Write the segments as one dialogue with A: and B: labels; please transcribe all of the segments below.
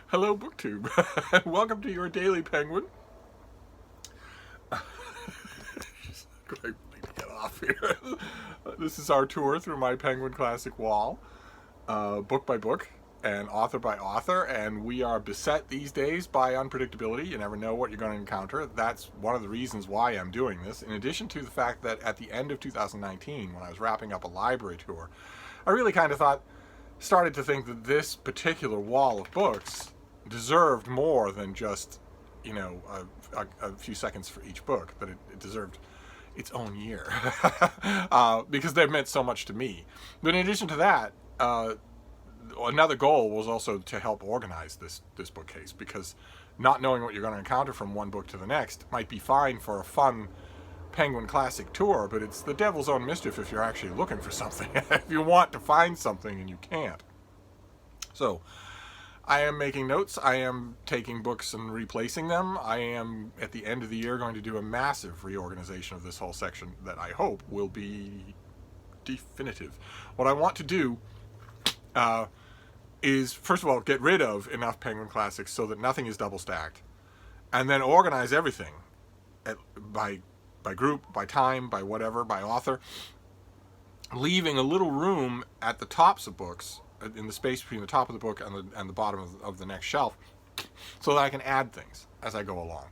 A: Hello, BookTube. Welcome to your Daily Penguin. I need to get off here. This is our tour through my Penguin Classic wall, book by book and author by author, and we are beset these days by unpredictability. You never know what you're going to encounter. That's one of the reasons why I'm doing this, in addition to the fact that at the end of 2019, when I was wrapping up a library tour, I really kind of started to think that this particular wall of books deserved more than just, a few seconds for each book, that it deserved its own year because they've meant so much to me. But in addition to that, another goal was also to help organize this bookcase, because not knowing what you're going to encounter from one book to the next might be fine for a fun Penguin Classic tour, but it's the devil's own mischief if you're actually looking for something, if you want to find something and you can't. So I am making notes. I am taking books and replacing them. I am, at the end of the year, going to do a massive reorganization of this whole section that I hope will be definitive. What I want to do is, first of all, get rid of enough Penguin Classics so that nothing is double stacked, and then organize everything by group, by time, by whatever, by author, leaving a little room at the tops of books, in the space between the top of the book and the bottom of the next shelf, so that I can add things as I go along.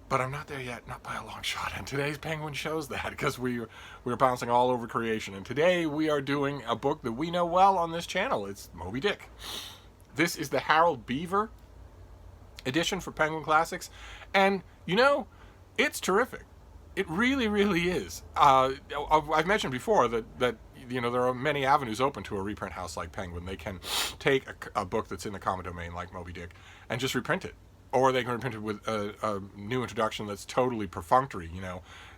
A: But I'm not there yet, not by a long shot, and today's Penguin shows that, because we're bouncing all over creation. And today we are doing a book that we know well on this channel. It's Moby Dick. This is the Harold Beaver edition for Penguin Classics, and it's terrific. It really, really is. I've mentioned before that there are many avenues open to a reprint house like Penguin. They can take a book that's in the common domain, like Moby Dick, and just reprint it. Or they can reprint it with a new introduction that's totally perfunctory.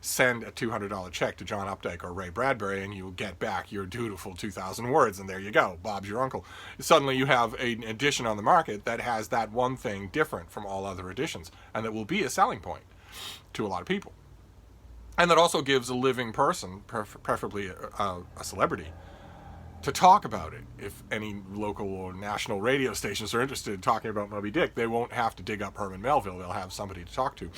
A: Send a $200 check to John Updike or Ray Bradbury, and you'll get back your dutiful 2,000 words, and there you go. Bob's your uncle. Suddenly you have an edition on the market that has that one thing different from all other editions, and that will be a selling point to a lot of people. And that also gives a living person, preferably a celebrity, to talk about it. If any local or national radio stations are interested in talking about Moby Dick, they won't have to dig up Herman Melville. They'll have somebody to talk to.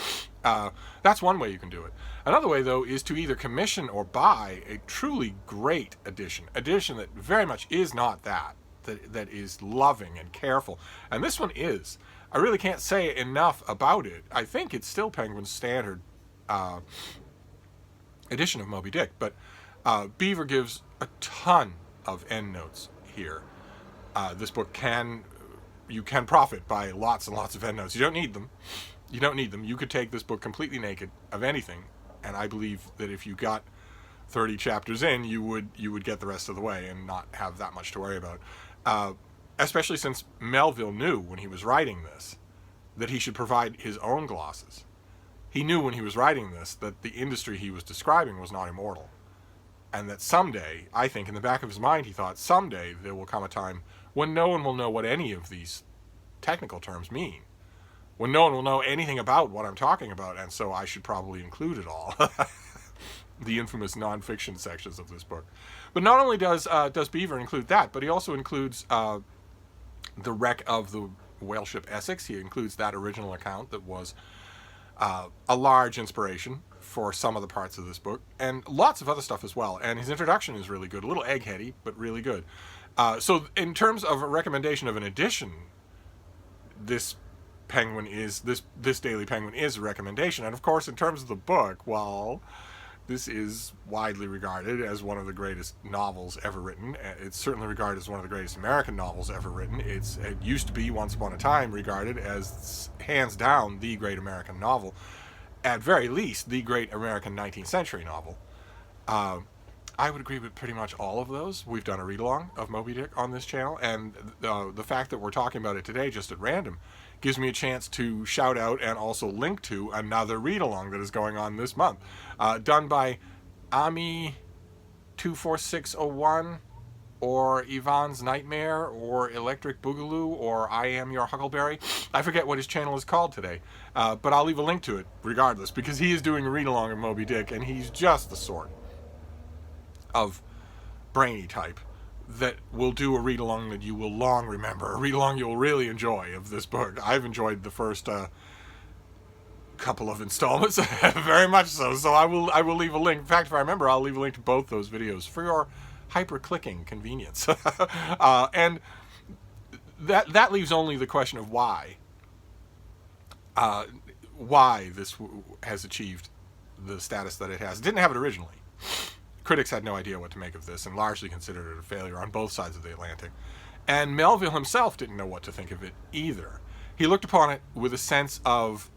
A: That's one way you can do it. Another way, though, is to either commission or buy a truly great edition that very much is not that is loving and careful. And this one is. I really can't say enough about it. I think it's still Penguin's standard edition of Moby Dick, but Beaver gives a ton of endnotes here. This book you can profit by lots and lots of endnotes. You don't need them. You could take this book completely naked of anything, and I believe that if you got 30 chapters in, you would get the rest of the way and not have that much to worry about. Especially since Melville knew when he was writing this that he should provide his own glosses. He knew when he was writing this that the industry he was describing was not immortal. And that someday, I think in the back of his mind, he thought someday there will come a time when no one will know what any of these technical terms mean. When no one will know anything about what I'm talking about, and so I should probably include it all. The infamous nonfiction sections of this book. But not only does Beaver include that, but he also includes the wreck of the whale ship Essex. He includes that original account that was a large inspiration for some of the parts of this book, and lots of other stuff as well. And his introduction is really good, a little eggheady, but really good. So in terms of a recommendation of an edition, this Daily Penguin is a recommendation. And of course, in terms of the book, well, this is widely regarded as one of the greatest novels ever written. It's certainly regarded as one of the greatest American novels ever written. It used to be, once upon a time, regarded as hands down the great American novel. At very least, the great American 19th century novel. I would agree with pretty much all of those. We've done a read-along of Moby Dick on this channel, and the fact that we're talking about it today just at random gives me a chance to shout out and also link to another read-along that is going on this month, done by Ami24601, or Yvonne's Nightmare, or Electric Boogaloo, or I Am Your Huckleberry. I forget what his channel is called today, but I'll leave a link to it regardless, because he is doing a read-along of Moby Dick, and he's just the sort. of brainy type that will do a read-along that you will long remember, a read-along you'll really enjoy of this book. I've enjoyed the first couple of installments very much so. So I will leave a link. In fact, if I remember, I'll leave a link to both those videos for your hyper-clicking convenience. And that leaves only the question of why this has achieved the status that it has. It didn't have it originally. Critics had no idea what to make of this and largely considered it a failure on both sides of the Atlantic. And Melville himself didn't know what to think of it either. He looked upon it with a sense of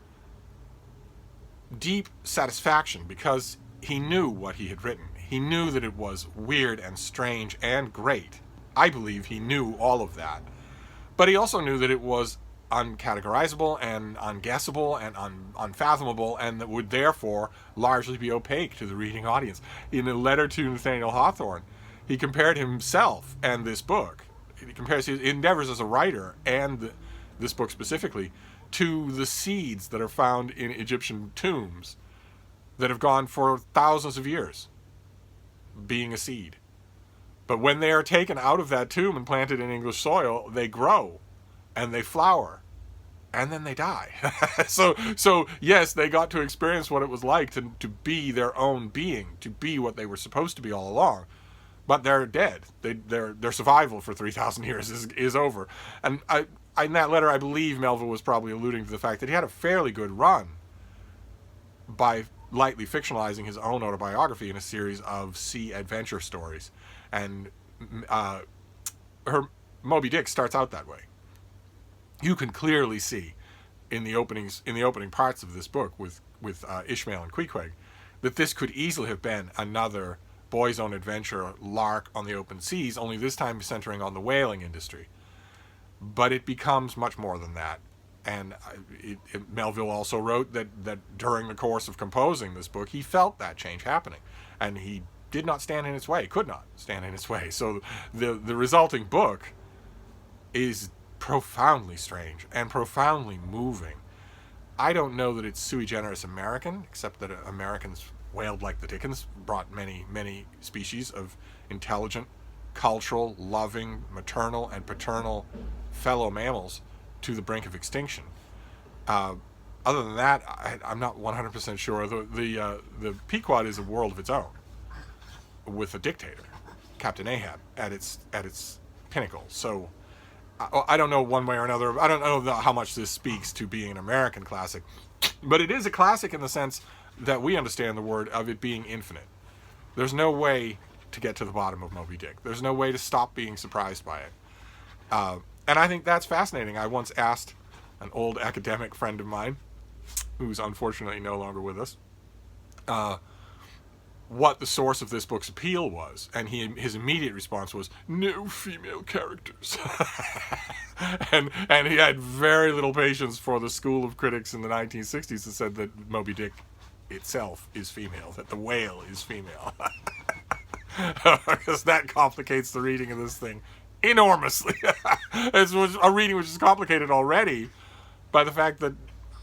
A: deep satisfaction because he knew what he had written. He knew that it was weird and strange and great. I believe he knew all of that. But he also knew that it was uncategorizable and unguessable and unfathomable, and that would therefore largely be opaque to the reading audience. In a letter to Nathaniel Hawthorne, he compared himself and this book, he compares his endeavors as a writer and this book specifically, to the seeds that are found in Egyptian tombs that have gone for thousands of years being a seed. But when they are taken out of that tomb and planted in English soil, they grow and they flower and then they die. So yes, they got to experience what it was like to be their own being, to be what they were supposed to be all along. But they're dead. Their survival for 3,000 years is over. And in that letter, I believe Melville was probably alluding to the fact that he had a fairly good run by lightly fictionalizing his own autobiography in a series of sea adventure stories. And Moby Dick starts out that way. You can clearly see in the opening parts of this book with Ishmael and Queequeg that this could easily have been another boy's own adventure lark on the open seas, only this time centering on the whaling industry. But it becomes much more than that. And Melville also wrote that during the course of composing this book, he felt that change happening. And he did not stand in its way, could not stand in its way. So the resulting book is profoundly strange and profoundly moving. I don't know that it's sui generis American, except that Americans wailed like the Dickens, brought many, many species of intelligent, cultural, loving, maternal, and paternal fellow mammals to the brink of extinction. Other than that, I'm not 100% sure. The Pequod is a world of its own, with a dictator, Captain Ahab, at its pinnacle. So I don't know one way or another. I don't know how much this speaks to being an American classic, but it is a classic in the sense that we understand the word of it being infinite. There's no way to get to the bottom of Moby Dick. There's no way to stop being surprised by it. And I think that's fascinating. I once asked an old academic friend of mine, who's unfortunately no longer with us, what the source of this book's appeal was, and his immediate response was, no female characters. and he had very little patience for the school of critics in the 1960s that said that Moby Dick itself is female, that the whale is female. Because that complicates the reading of this thing enormously. It's a reading which is complicated already by the fact that,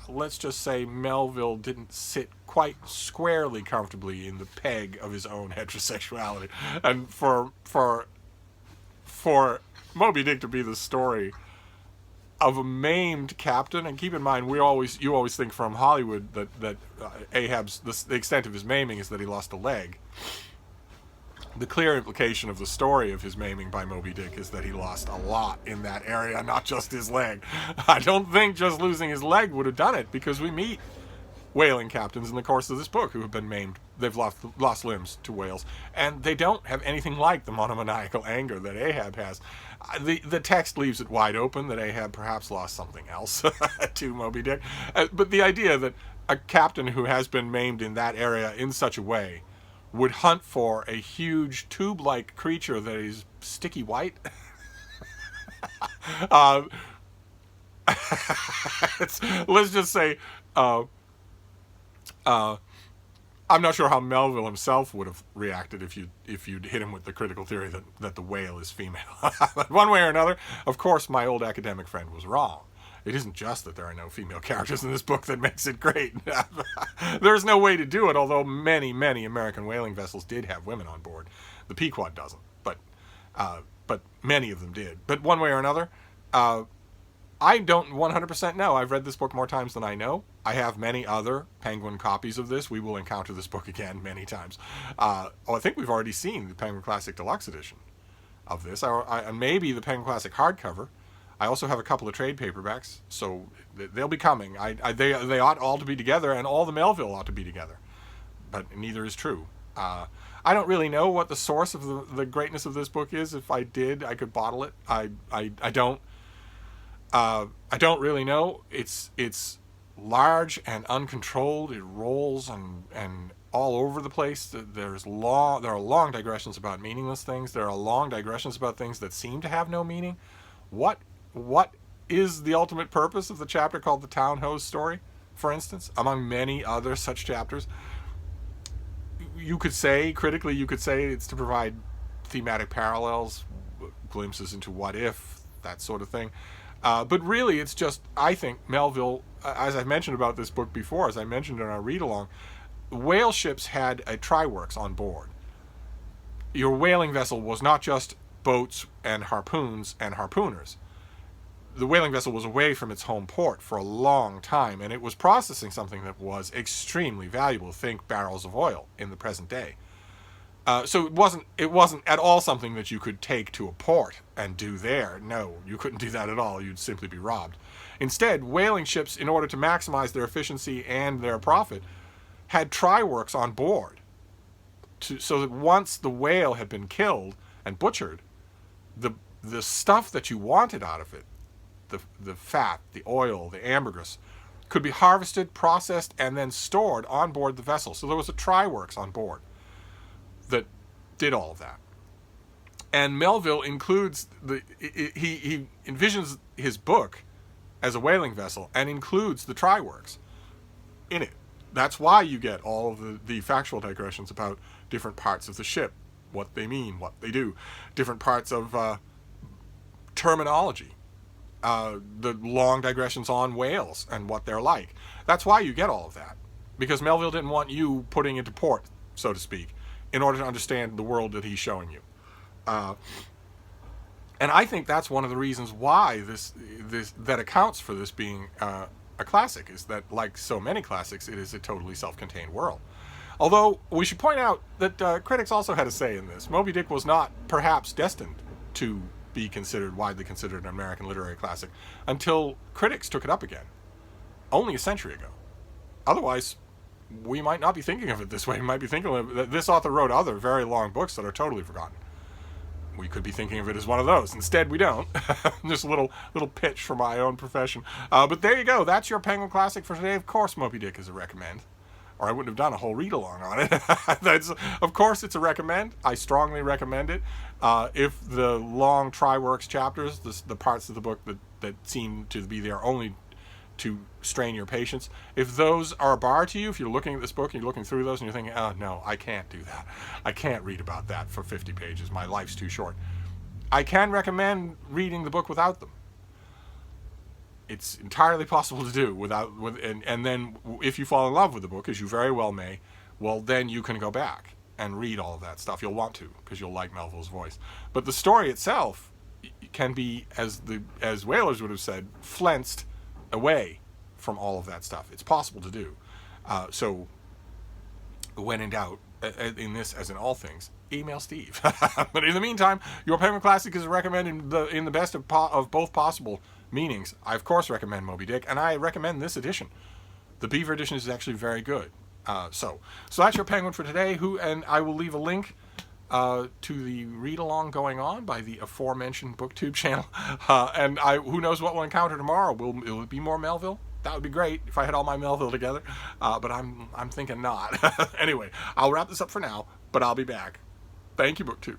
A: let's just say, Melville didn't sit quite squarely comfortably in the peg of his own heterosexuality. And for Moby Dick to be the story of a maimed captain, and keep in mind, you always think from Hollywood that Ahab's, the extent of his maiming is that he lost a leg. The clear implication of the story of his maiming by Moby Dick is that he lost a lot in that area, not just his leg. I don't think just losing his leg would have done it, because we meet whaling captains in the course of this book who have been maimed. They've lost limbs to whales, and they don't have anything like the monomaniacal anger that Ahab has. The text leaves it wide open that Ahab perhaps lost something else to Moby Dick. But the idea that a captain who has been maimed in that area in such a way would hunt for a huge tube-like creature that is sticky white. Let's just say, I'm not sure how Melville himself would have reacted if you'd hit him with the critical theory that the whale is female. But one way or another, of course, my old academic friend was wrong. It isn't just that there are no female characters in this book that makes it great. There's no way to do it, although many, many American whaling vessels did have women on board. The Pequod doesn't, but many of them did. But one way or another, I don't 100% know. I've read this book more times than I know. I have many other Penguin copies of this. We will encounter this book again many times. I think we've already seen the Penguin Classic Deluxe Edition of this, and maybe the Penguin Classic hardcover. I also have a couple of trade paperbacks, so they'll be coming. They ought all to be together, and all the Melville ought to be together. But neither is true. I don't really know what the source of the greatness of this book is. If I did, I could bottle it. I don't. I don't really know. It's large and uncontrolled. It rolls and all over the place. There are long digressions about meaningless things. There are long digressions about things that seem to have no meaning. What is the ultimate purpose of the chapter called the Town Hose Story, for instance, among many other such chapters? You could say, critically, it's to provide thematic parallels, glimpses into what if, that sort of thing. But really, it's just, I think, Melville, as I've mentioned about this book before, as I mentioned in our read-along, whale ships had a try-works on board. Your whaling vessel was not just boats and harpoons and harpooners. The whaling vessel was away from its home port for a long time, and it was processing something that was extremely valuable. Think barrels of oil in the present day. So it wasn't at all something that you could take to a port and do there. No, you couldn't do that at all. You'd simply be robbed. Instead, whaling ships, in order to maximize their efficiency and their profit, had try-works on board, so that once the whale had been killed and butchered, the stuff that you wanted out of it, the fat, the oil, the ambergris, could be harvested, processed, and then stored on board the vessel. So there was a try-works on board that did all of that. And Melville includes he envisions his book as a whaling vessel and includes the try-works in it. That's why you get all of the factual digressions about different parts of the ship, what they mean, what they do, different parts of terminology, the long digressions on whales and what they're like. That's why you get all of that, because Melville didn't want you putting into port, so to speak, in order to understand the world that he's showing you. And I think that's one of the reasons why this that accounts for this being a classic, is that, like so many classics, it is a totally self-contained world. Although we should point out that critics also had a say in this. Moby Dick was not perhaps destined to be widely considered an American literary classic until critics took it up again, only a century ago. Otherwise, we might not be thinking of it this way. We might be thinking of that this author wrote other very long books that are totally forgotten. We could be thinking of it as one of those. Instead, we don't. Just a little pitch for my own profession. But there you go. That's your Penguin Classic for today. Of course, Moby Dick is a recommend, or I wouldn't have done a whole read-along on it. Of course, it's a recommend. I strongly recommend it. If the long try-works chapters, the parts of the book that seem to be there only to strain your patience, if those are a bar to you, if you're looking at this book and you're looking through those and you're thinking, oh no, I can't do that, I can't read about that for 50 pages, my life's too short, I can recommend reading the book without them. It's entirely possible to do and then if you fall in love with the book, as you very well may, well, then you can go back and read all of that stuff. You'll want to, because you'll like Melville's voice. But the story itself can be, as whalers would have said, flenced away from all of that stuff. It's possible to do. So when in doubt, in this as in all things, email Steve. But in the meantime, your Penguin Classic is recommended in the best of both possible meanings. I of course recommend Moby Dick, and I recommend this edition. The Beaver edition is actually very good. So that's your Penguin for today. And I will leave a link to the read-along going on by the aforementioned BookTube channel. And who knows what we'll encounter tomorrow? Will it be more Melville? That would be great if I had all my Melville together. But I'm thinking not. Anyway, I'll wrap this up for now, but I'll be back. Thank you, BookTube.